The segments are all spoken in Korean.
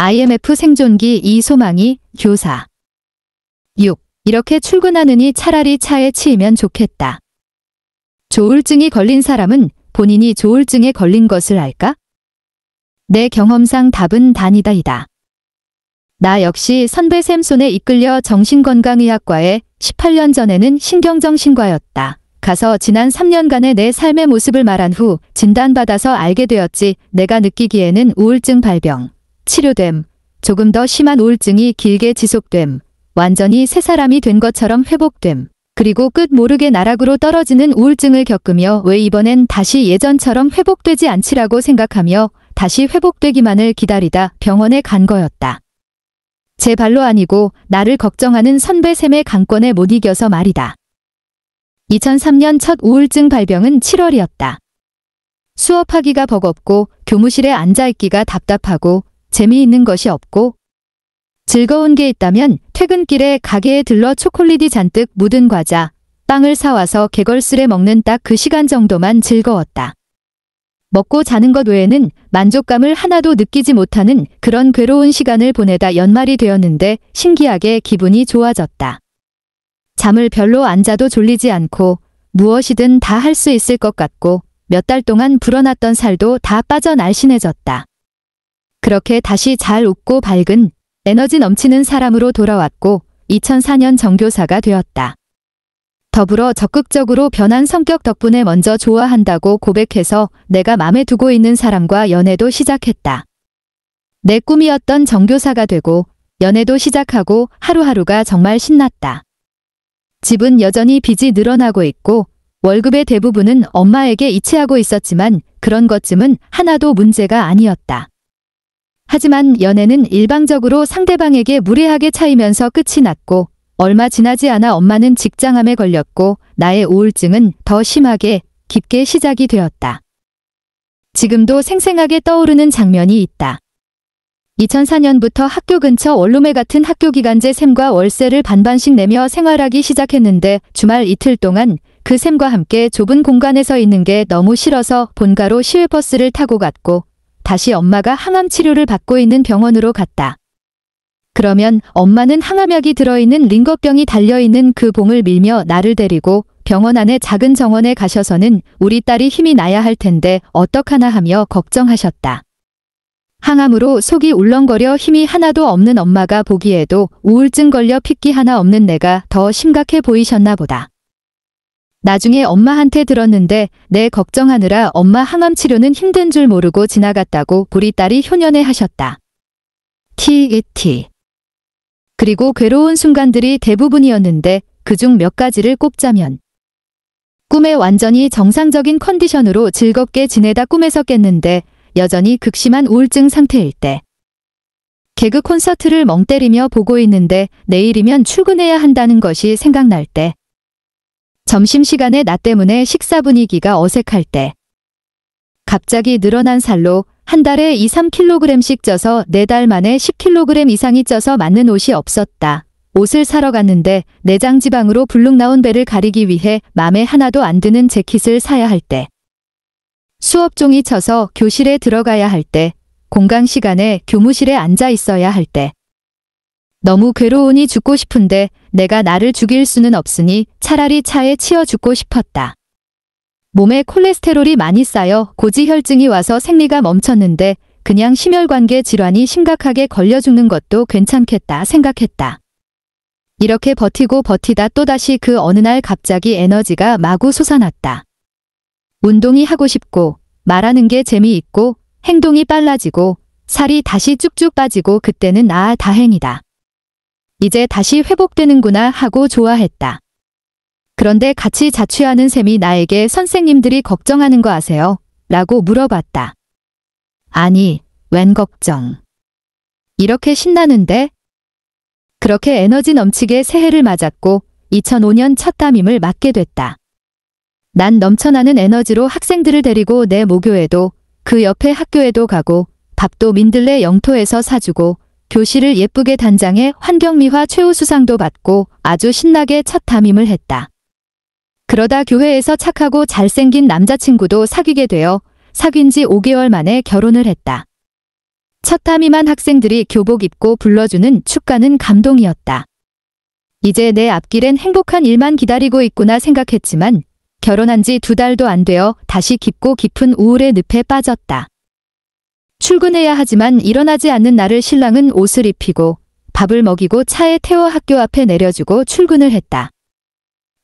IMF 생존기 이소망이 교사. 6. 이렇게 출근하느니 차라리 차에 치이면 좋겠다. 조울증이 걸린 사람은 본인이 조울증에 걸린 것을 알까? 내 경험상 답은 단이다이다. 나 역시 선배쌤 손에 이끌려 정신건강의학과에 18년 전에는 신경정신과였다. 가서 지난 3년간의 내 삶의 모습을 말한 후 진단받아서 알게 되었지. 내가 느끼기에는 우울증 발병, 치료됨, 조금 더 심한 우울증이 길게 지속됨, 완전히 새 사람이 된 것처럼 회복됨, 그리고 끝 모르게 나락으로 떨어지는 우울증을 겪으며 왜 이번엔 다시 예전처럼 회복되지 않지라고 생각하며 다시 회복되기만을 기다리다 병원에 간 거였다. 제 발로 아니고 나를 걱정하는 선배쌤의 강권에 못 이겨서 말이다. 2003년 첫 우울증 발병은 7월이었다. 수업하기가 버겁고 교무실에 앉아있기가 답답하고 재미있는 것이 없고 즐거운 게 있다면 퇴근길에 가게에 들러 초콜릿이 잔뜩 묻은 과자, 빵을 사와서 개걸스레 먹는 딱 그 시간 정도만 즐거웠다. 먹고 자는 것 외에는 만족감을 하나도 느끼지 못하는 그런 괴로운 시간을 보내다 연말이 되었는데 신기하게 기분이 좋아졌다. 잠을 별로 안 자도 졸리지 않고 무엇이든 다 할 수 있을 것 같고 몇 달 동안 불어났던 살도 다 빠져 날씬해졌다. 그렇게 다시 잘 웃고 밝은 에너지 넘치는 사람으로 돌아왔고 2004년 정교사가 되었다. 더불어 적극적으로 변한 성격 덕분에 먼저 좋아한다고 고백해서 내가 맘에 두고 있는 사람과 연애도 시작했다. 내 꿈이었던 정교사가 되고 연애도 시작하고 하루하루가 정말 신났다. 집은 여전히 빚이 늘어나고 있고 월급의 대부분은 엄마에게 이체하고 있었지만 그런 것쯤은 하나도 문제가 아니었다. 하지만 연애는 일방적으로 상대방에게 무례하게 차이면서 끝이 났고 얼마 지나지 않아 엄마는 직장암에 걸렸고 나의 우울증은 더 심하게 깊게 시작이 되었다. 지금도 생생하게 떠오르는 장면이 있다. 2004년부터 학교 근처 원룸에 같은 학교기간제 쌤과 월세를 반반씩 내며 생활하기 시작했는데 주말 이틀 동안 그 쌤과 함께 좁은 공간에서 있는 게 너무 싫어서 본가로 시외버스를 타고 갔고 다시 엄마가 항암 치료를 받고 있는 병원으로 갔다. 그러면 엄마는 항암약이 들어있는 링거병이 달려있는 그 봉을 밀며 나를 데리고 병원 안에 작은 정원에 가셔서는 우리 딸이 힘이 나야 할 텐데 어떡하나 하며 걱정하셨다. 항암으로 속이 울렁거려 힘이 하나도 없는 엄마가 보기에도 우울증 걸려 핏기 하나 없는 내가 더 심각해 보이셨나 보다. 나중에 엄마한테 들었는데 내 걱정하느라 엄마 항암 치료는 힘든 줄 모르고 지나갔다고 우리 딸이 효년해 하셨다. TET. 그리고 괴로운 순간들이 대부분이었는데 그중 몇 가지를 꼽자면 꿈에 완전히 정상적인 컨디션으로 즐겁게 지내다 꿈에서 깼는데 여전히 극심한 우울증 상태일 때, 개그 콘서트를 멍 때리며 보고 있는데 내일이면 출근해야 한다는 것이 생각날 때, 점심시간에 나 때문에 식사 분위기가 어색할 때, 갑자기 늘어난 살로 한 달에 2-3kg씩 쪄서 4달 만에 10kg 이상이 쪄서 맞는 옷이 없었다. 옷을 사러 갔는데 내장 지방으로 불룩 나온 배를 가리기 위해 맘에 하나도 안 드는 재킷을 사야 할 때, 수업 종이 쳐서 교실에 들어가야 할 때, 공강 시간에 교무실에 앉아 있어야 할 때, 너무 괴로우니 죽고 싶은데 내가 나를 죽일 수는 없으니 차라리 차에 치여 죽고 싶었다. 몸에 콜레스테롤이 많이 쌓여 고지혈증이 와서 생리가 멈췄는데 그냥 심혈관계 질환이 심각하게 걸려 죽는 것도 괜찮겠다 생각했다. 이렇게 버티고 버티다 또다시 그 어느 날 갑자기 에너지가 마구 솟아났다. 운동이 하고 싶고 말하는 게 재미있고 행동이 빨라지고 살이 다시 쭉쭉 빠지고 그때는 다행이다. 이제 다시 회복되는구나 하고 좋아했다. 그런데 같이 자취하는 쌤이 나에게 선생님들이 걱정하는 거 아세요? 라고 물어봤다. 아니, 웬 걱정. 이렇게 신나는데? 그렇게 에너지 넘치게 새해를 맞았고 2005년 첫 담임을 맡게 됐다. 난 넘쳐나는 에너지로 학생들을 데리고 내 모교에도 그 옆에 학교에도 가고 밥도 민들레 영토에서 사주고 교실을 예쁘게 단장해 환경미화 최우수상도 받고 아주 신나게 첫 담임을 했다. 그러다 교회에서 착하고 잘생긴 남자친구도 사귀게 되어 사귄 지 5개월 만에 결혼을 했다. 첫 담임한 학생들이 교복 입고 불러주는 축가는 감동이었다. 이제 내 앞길엔 행복한 일만 기다리고 있구나 생각했지만 결혼한 지 2달도 안 되어 다시 깊고 깊은 우울의 늪에 빠졌다. 출근해야 하지만 일어나지 않는 나를 신랑은 옷을 입히고 밥을 먹이고 차에 태워 학교 앞에 내려주고 출근을 했다.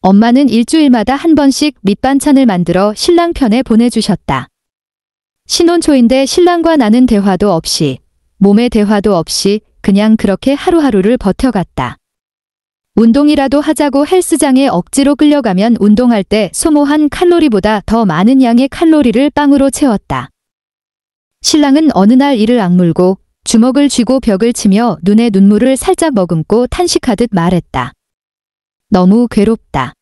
엄마는 일주일마다 한 번씩 밑반찬을 만들어 신랑 편에 보내주셨다. 신혼 초인데 신랑과 나는 대화도 없이, 몸의 대화도 없이 그냥 그렇게 하루하루를 버텨갔다. 운동이라도 하자고 헬스장에 억지로 끌려가면 운동할 때 소모한 칼로리보다 더 많은 양의 칼로리를 빵으로 채웠다. 신랑은 어느 날 이를 악물고 주먹을 쥐고 벽을 치며 눈에 눈물을 살짝 머금고 탄식하듯 말했다. 너무 괴롭다.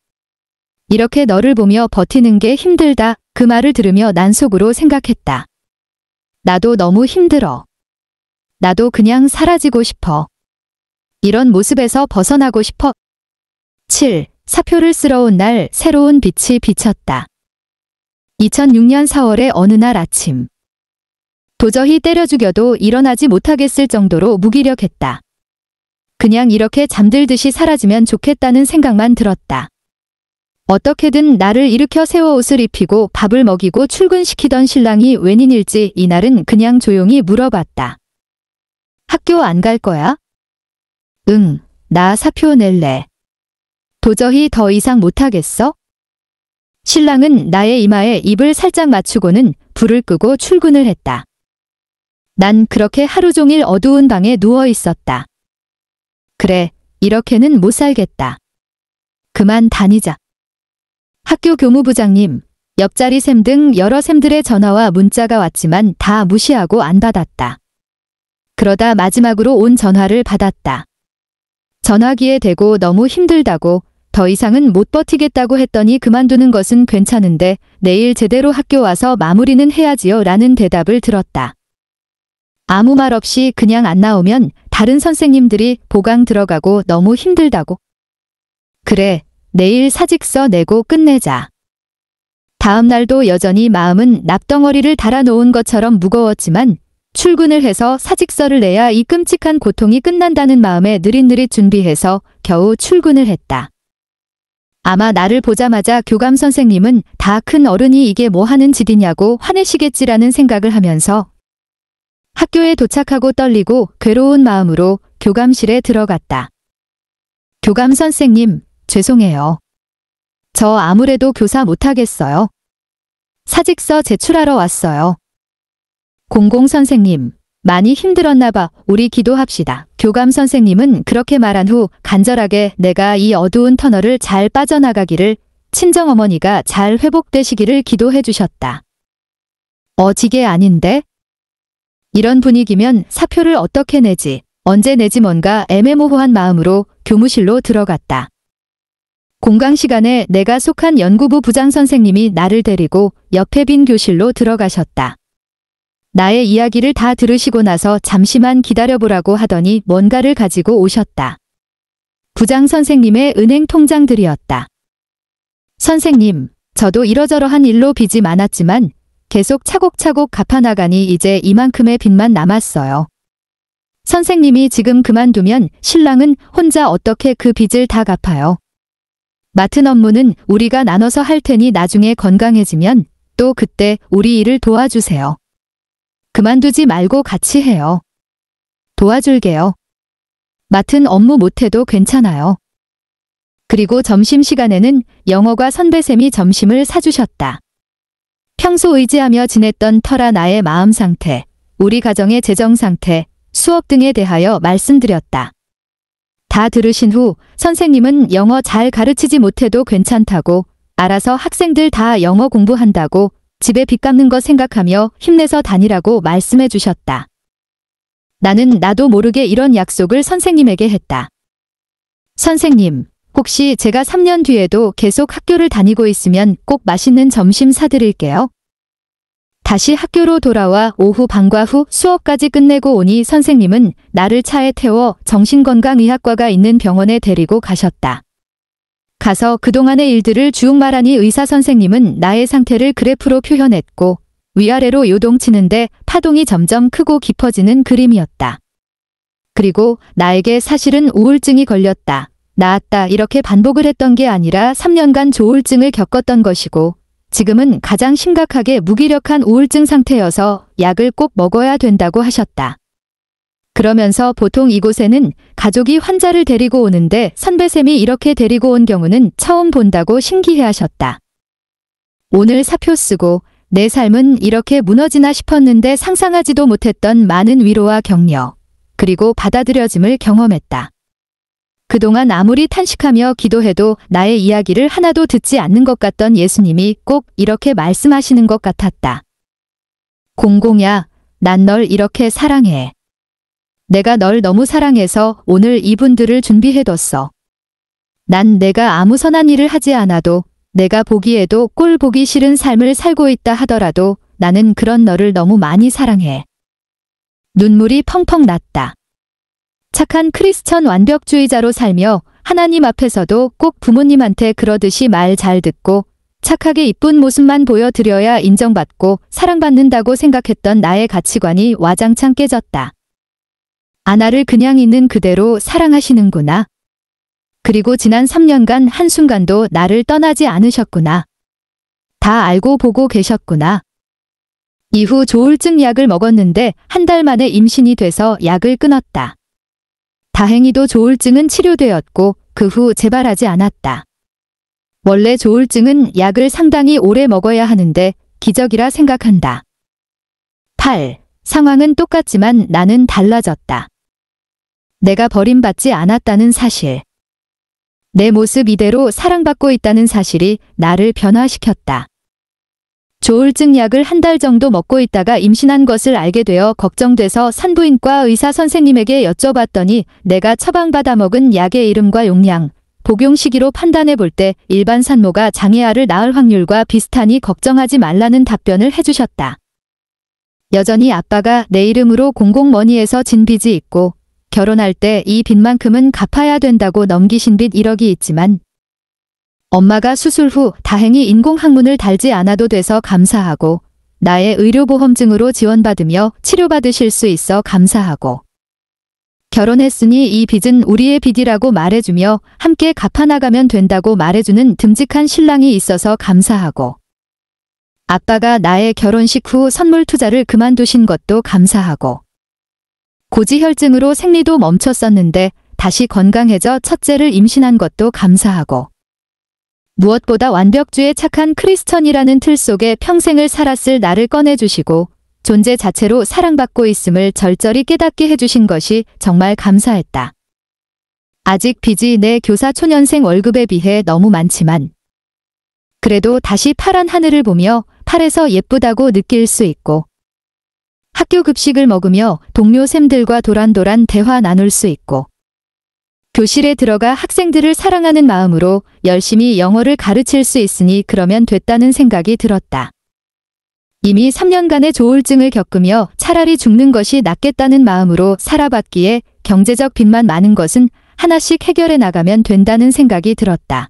이렇게 너를 보며 버티는 게 힘들다. 그 말을 들으며 난 속으로 생각했다. 나도 너무 힘들어. 나도 그냥 사라지고 싶어. 이런 모습에서 벗어나고 싶어. 7. 사표를 쓰러 온 날 새로운 빛이 비쳤다. 2006년 4월의 어느 날 아침. 도저히 때려 죽여도 일어나지 못하겠을 정도로 무기력했다. 그냥 이렇게 잠들듯이 사라지면 좋겠다는 생각만 들었다. 어떻게든 나를 일으켜 세워 옷을 입히고 밥을 먹이고 출근시키던 신랑이 웬일인지 이날은 그냥 조용히 물어봤다. 학교 안 갈 거야? 응, 나 사표 낼래. 도저히 더 이상 못하겠어? 신랑은 나의 이마에 입을 살짝 맞추고는 불을 끄고 출근을 했다. 난 그렇게 하루 종일 어두운 방에 누워 있었다. 그래, 이렇게는 못 살겠다. 그만 다니자. 학교 교무부장님, 옆자리 쌤 등 여러 쌤들의 전화와 문자가 왔지만 다 무시하고 안 받았다. 그러다 마지막으로 온 전화를 받았다. 전화기에 대고 너무 힘들다고, 더 이상은 못 버티겠다고 했더니 그만두는 것은 괜찮은데 내일 제대로 학교 와서 마무리는 해야지요 라는 대답을 들었다. 아무 말 없이 그냥 안 나오면 다른 선생님들이 보강 들어가고 너무 힘들다고. 그래, 내일 사직서 내고 끝내자. 다음 날도 여전히 마음은 납덩어리를 달아놓은 것처럼 무거웠지만 출근을 해서 사직서를 내야 이 끔찍한 고통이 끝난다는 마음에 느릿느릿 준비해서 겨우 출근을 했다. 아마 나를 보자마자 교감 선생님은 다 큰 어른이 이게 뭐 하는 짓이냐고 화내시겠지라는 생각을 하면서 학교에 도착하고 떨리고 괴로운 마음으로 교감실에 들어갔다. 교감 선생님, 죄송해요. 저 아무래도 교사 못하겠어요. 사직서 제출하러 왔어요. 공공 선생님, 많이 힘들었나 봐. 우리 기도합시다. 교감 선생님은 그렇게 말한 후 간절하게 내가 이 어두운 터널을 잘 빠져나가기를, 친정어머니가 잘 회복되시기를 기도해 주셨다. 어지게 아닌데? 이런 분위기면 사표를 어떻게 내지, 언제 내지 뭔가 애매모호한 마음으로 교무실로 들어갔다. 공강 시간에 내가 속한 연구부 부장 선생님이 나를 데리고 옆에 빈 교실로 들어가셨다. 나의 이야기를 다 들으시고 나서 잠시만 기다려보라고 하더니 뭔가를 가지고 오셨다. 부장 선생님의 은행 통장들이었다. 선생님, 저도 이러저러한 일로 빚이 많았지만 계속 차곡차곡 갚아나가니 이제 이만큼의 빚만 남았어요. 선생님이 지금 그만두면 신랑은 혼자 어떻게 그 빚을 다 갚아요. 맡은 업무는 우리가 나눠서 할 테니 나중에 건강해지면 또 그때 우리 일을 도와주세요. 그만두지 말고 같이 해요. 도와줄게요. 맡은 업무 못해도 괜찮아요. 그리고 점심시간에는 영어과 선배쌤이 점심을 사주셨다. 평소 의지하며 지냈던 터라 나의 마음 상태, 우리 가정의 재정 상태, 수업 등에 대하여 말씀드렸다. 다 들으신 후 선생님은 영어 잘 가르치지 못해도 괜찮다고, 알아서 학생들 다 영어 공부한다고, 집에 빚 갚는 거 생각하며 힘내서 다니라고 말씀해 주셨다. 나는 나도 모르게 이런 약속을 선생님에게 했다. 선생님, 혹시 제가 3년 뒤에도 계속 학교를 다니고 있으면 꼭 맛있는 점심 사드릴게요. 다시 학교로 돌아와 오후 방과 후 수업까지 끝내고 오니 선생님은 나를 차에 태워 정신건강의학과가 있는 병원에 데리고 가셨다. 가서 그동안의 일들을 쭉 말하니 의사 선생님은 나의 상태를 그래프로 표현했고 위아래로 요동치는데 파동이 점점 크고 깊어지는 그림이었다. 그리고 나에게 사실은 우울증이 걸렸다. 나았다 이렇게 반복을 했던 게 아니라 3년간 조울증을 겪었던 것이고 지금은 가장 심각하게 무기력한 우울증 상태여서 약을 꼭 먹어야 된다고 하셨다. 그러면서 보통 이곳에는 가족이 환자를 데리고 오는데 선배쌤이 이렇게 데리고 온 경우는 처음 본다고 신기해하셨다. 오늘 사표 쓰고 내 삶은 이렇게 무너지나 싶었는데 상상하지도 못했던 많은 위로와 격려, 그리고 받아들여짐을 경험했다. 그동안 아무리 탄식하며 기도해도 나의 이야기를 하나도 듣지 않는 것 같던 예수님이 꼭 이렇게 말씀하시는 것 같았다. 공공야, 난 널 이렇게 사랑해. 내가 널 너무 사랑해서 오늘 이분들을 준비해뒀어. 난 내가 아무 선한 일을 하지 않아도 내가 보기에도 꼴 보기 싫은 삶을 살고 있다 하더라도 나는 그런 너를 너무 많이 사랑해. 눈물이 펑펑 났다. 착한 크리스천 완벽주의자로 살며 하나님 앞에서도 꼭 부모님한테 그러듯이 말 잘 듣고 착하게 이쁜 모습만 보여드려야 인정받고 사랑받는다고 생각했던 나의 가치관이 와장창 깨졌다. 나를 그냥 있는 그대로 사랑하시는구나. 그리고 지난 3년간 한순간도 나를 떠나지 않으셨구나. 다 알고 보고 계셨구나. 이후 조울증 약을 먹었는데 한 달 만에 임신이 돼서 약을 끊었다. 다행히도 조울증은 치료되었고 그 후 재발하지 않았다. 원래 조울증은 약을 상당히 오래 먹어야 하는데 기적이라 생각한다. 8. 상황은 똑같지만 나는 달라졌다. 내가 버림받지 않았다는 사실. 내 모습 이대로 사랑받고 있다는 사실이 나를 변화시켰다. 조울증 약을 한 달 정도 먹고 있다가 임신한 것을 알게 되어 걱정돼서 산부인과 의사 선생님에게 여쭤봤더니 내가 처방받아 먹은 약의 이름과 용량, 복용 시기로 판단해 볼 때 일반 산모가 장애아를 낳을 확률과 비슷하니 걱정하지 말라는 답변을 해주셨다. 여전히 아빠가 내 이름으로 공공머니에서 진 빚이 있고 결혼할 때 이 빚만큼은 갚아야 된다고 넘기신 빚 1억이 있지만 엄마가 수술 후 다행히 인공항문을 달지 않아도 돼서 감사하고 나의 의료보험증으로 지원받으며 치료받으실 수 있어 감사하고 결혼했으니 이 빚은 우리의 빚이라고 말해주며 함께 갚아나가면 된다고 말해주는 듬직한 신랑이 있어서 감사하고 아빠가 나의 결혼식 후 선물 투자를 그만두신 것도 감사하고 고지혈증으로 생리도 멈췄었는데 다시 건강해져 첫째를 임신한 것도 감사하고 무엇보다 완벽주의 착한 크리스천이라는 틀 속에 평생을 살았을 나를 꺼내주시고 존재 자체로 사랑받고 있음을 절절히 깨닫게 해주신 것이 정말 감사했다. 아직 빚이 내 교사 초년생 월급에 비해 너무 많지만 그래도 다시 파란 하늘을 보며 팔에서 예쁘다고 느낄 수 있고 학교 급식을 먹으며 동료 쌤들과 도란도란 대화 나눌 수 있고 교실에 들어가 학생들을 사랑하는 마음으로 열심히 영어를 가르칠 수 있으니 그러면 됐다는 생각이 들었다. 이미 3년간의 조울증을 겪으며 차라리 죽는 것이 낫겠다는 마음으로 살아봤기에 경제적 빚만 많은 것은 하나씩 해결해 나가면 된다는 생각이 들었다.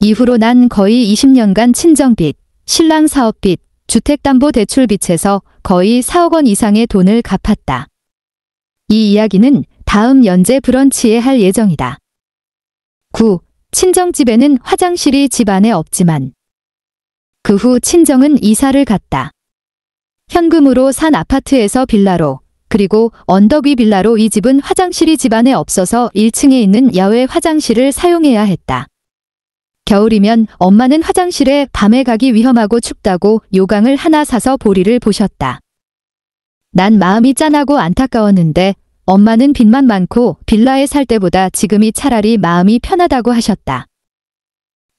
이후로 난 거의 20년간 친정빚, 신랑 사업빚, 주택담보대출빚에서 거의 4억 원 이상의 돈을 갚았다. 이 이야기는 다음 연재 브런치에 할 예정이다. 9. 친정집에는 화장실이 집안에 없지만 그 후 친정은 이사를 갔다. 현금으로 산 아파트에서 빌라로 그리고 언덕 위 빌라로 이 집은 화장실이 집안에 없어서 1층에 있는 야외 화장실을 사용해야 했다. 겨울이면 엄마는 화장실에 밤에 가기 위험하고 춥다고 요강을 하나 사서 볼일을 보셨다. 난 마음이 짠하고 안타까웠는데 엄마는 빚만 많고 빌라에 살 때보다 지금이 차라리 마음이 편하다고 하셨다.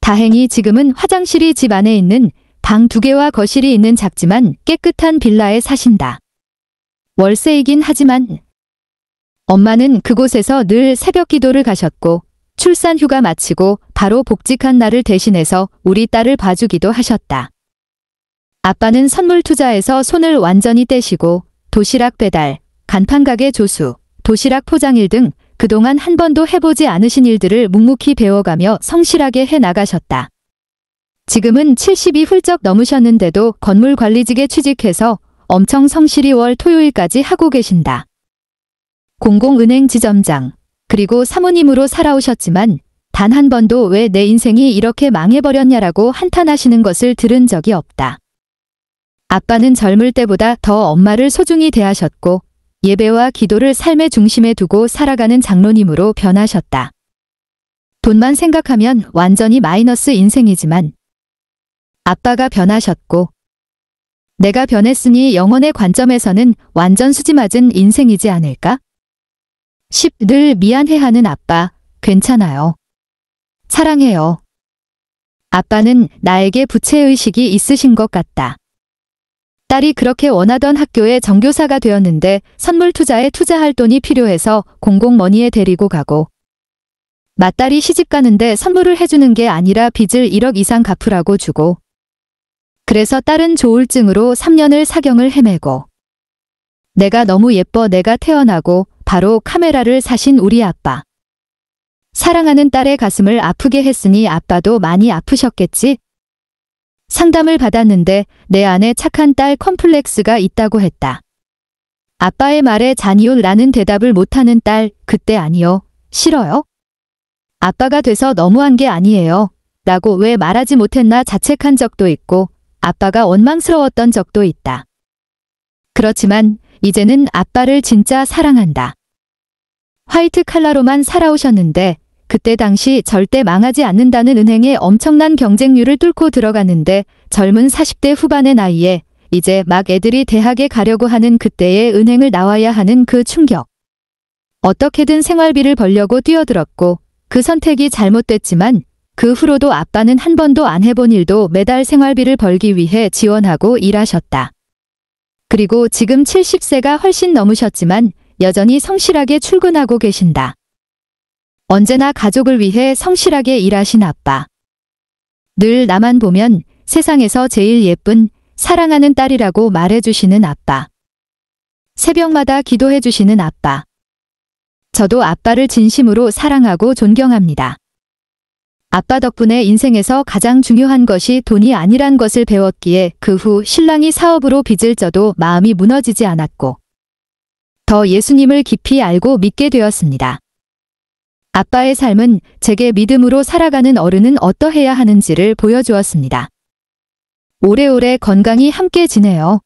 다행히 지금은 화장실이 집 안에 있는 방 2개와 거실이 있는 작지만 깨끗한 빌라에 사신다. 월세이긴 하지만 엄마는 그곳에서 늘 새벽 기도를 가셨고 출산 휴가 마치고 바로 복직한 나를 대신해서 우리 딸을 봐주기도 하셨다. 아빠는 선물 투자에서 손을 완전히 떼시고 도시락 배달, 간판가게 조수, 도시락 포장일 등 그동안 한 번도 해보지 않으신 일들을 묵묵히 배워가며 성실하게 해나가셨다. 지금은 70이 훌쩍 넘으셨는데도 건물관리직에 취직해서 엄청 성실히 월 토요일까지 하고 계신다. 공공은행 지점장, 그리고 사모님으로 살아오셨지만 단 한 번도 왜 내 인생이 이렇게 망해버렸냐라고 한탄하시는 것을 들은 적이 없다. 아빠는 젊을 때보다 더 엄마를 소중히 대하셨고 예배와 기도를 삶의 중심에 두고 살아가는 장로님으로 변하셨다. 돈만 생각하면 완전히 마이너스 인생이지만 아빠가 변하셨고 내가 변했으니 영혼의 관점에서는 완전 수지맞은 인생이지 않을까? 늘 미안해하는 아빠, 괜찮아요. 사랑해요. 아빠는 나에게 부채의식이 있으신 것 같다. 딸이 그렇게 원하던 학교에 정교사가 되었는데 선물 투자에 투자할 돈이 필요해서 공공머니에 데리고 가고 맏딸이 시집 가는데 선물을 해주는 게 아니라 빚을 1억 이상 갚으라고 주고 그래서 딸은 조울증으로 3년을 사경을 헤매고 내가 너무 예뻐 내가 태어나고 바로 카메라를 사신 우리 아빠. 사랑하는 딸의 가슴을 아프게 했으니 아빠도 많이 아프셨겠지? 상담을 받았는데 내 안에 착한 딸 컴플렉스가 있다고 했다. 아빠의 말에 잔이요 라는 대답을 못하는 딸, 그때 아니요, 싫어요? 아빠가 돼서 너무한 게 아니에요. 라고 왜 말하지 못했나 자책한 적도 있고 아빠가 원망스러웠던 적도 있다. 그렇지만 이제는 아빠를 진짜 사랑한다. 화이트 칼라로만 살아오셨는데 그때 당시 절대 망하지 않는다는 은행의 엄청난 경쟁률을 뚫고 들어갔는데 젊은 40대 후반의 나이에 이제 막 애들이 대학에 가려고 하는 그때의 은행을 나와야 하는 그 충격. 어떻게든 생활비를 벌려고 뛰어들었고 그 선택이 잘못됐지만 그 후로도 아빠는 한 번도 안 해본 일도 매달 생활비를 벌기 위해 지원하고 일하셨다. 그리고 지금 70세가 훨씬 넘으셨지만 여전히 성실하게 출근하고 계신다. 언제나 가족을 위해 성실하게 일하신 아빠. 늘 나만 보면 세상에서 제일 예쁜 사랑하는 딸이라고 말해주시는 아빠. 새벽마다 기도해주시는 아빠. 저도 아빠를 진심으로 사랑하고 존경합니다. 아빠 덕분에 인생에서 가장 중요한 것이 돈이 아니란 것을 배웠기에 그 후 신랑이 사업으로 빚을 져도 마음이 무너지지 않았고 더 예수님을 깊이 알고 믿게 되었습니다. 아빠의 삶은 제게 믿음으로 살아가는 어른은 어떠해야 하는지를 보여주었습니다. 오래오래 건강히 함께 지내요.